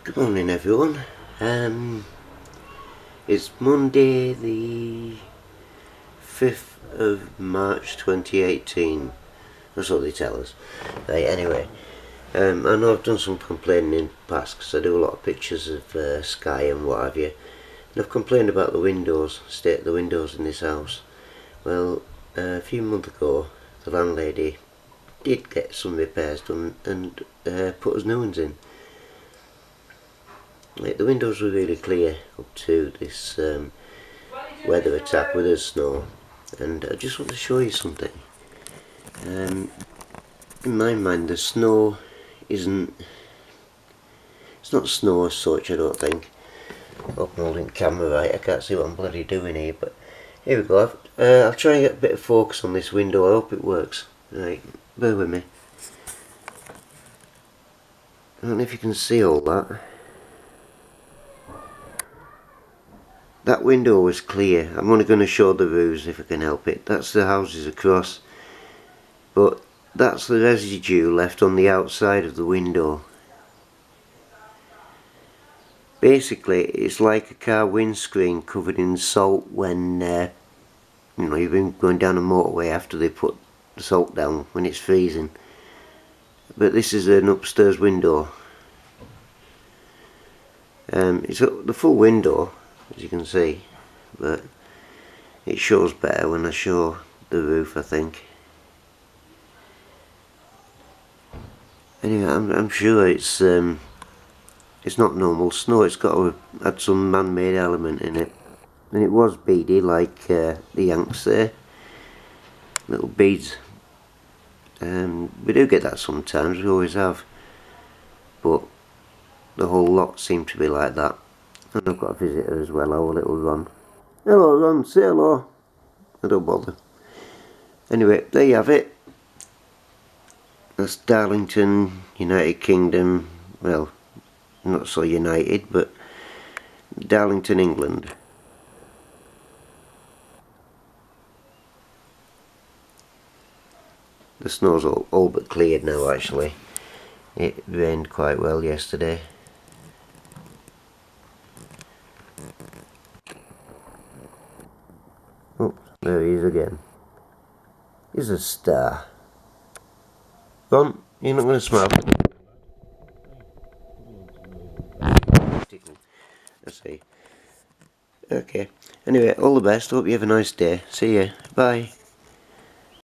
Good morning everyone. It's Monday the 5th of March 2018. That's what they tell us. Right, anyway, I know I've done some complaining in the past because I do a lot of pictures of sky and what have you. And I've complained about the windows, state of the windows in this house. Well, a few months ago the landlady did get some repairs done and put us new ones in. The windows were really clear up to this weather attack with the snow, and I just want to show you something. In my mind, the snow it's not snow as such, I don't think. Hope I'm holding the camera right, I can't see what I'm bloody doing here, but here we go. I'll try and get a bit of focus on this window, I hope it works. Right, bear with me. I don't know if you can see all that. That window was clear. I'm only going to show the roofs if I can help it. That's the houses across. But that's the residue left on the outside of the window. Basically, it's like a car windscreen covered in salt when you've been going down a motorway after they put the salt down when it's freezing. But this is an upstairs window. It's the full window, as you can see, but it shows better when I show the roof, I think. Anyway, I'm sure it's not normal snow. It's got to have had some man-made element in it, and it was beady like the Yanks there, little beads. We do get that sometimes, we always have, but the whole lot seemed to be like that. And I've got a visitor as well, our little Ron. Hello Ron, say hello. I don't bother. Anyway, there you have it. That's Darlington, United Kingdom. Well, not so united, but Darlington, England. The snow's all but cleared now, actually. It rained quite well yesterday. Oh, there he is again. He's a star. Ron, you're not going to smile. I see. Okay. Anyway, all the best. Hope you have a nice day. See ya. Bye.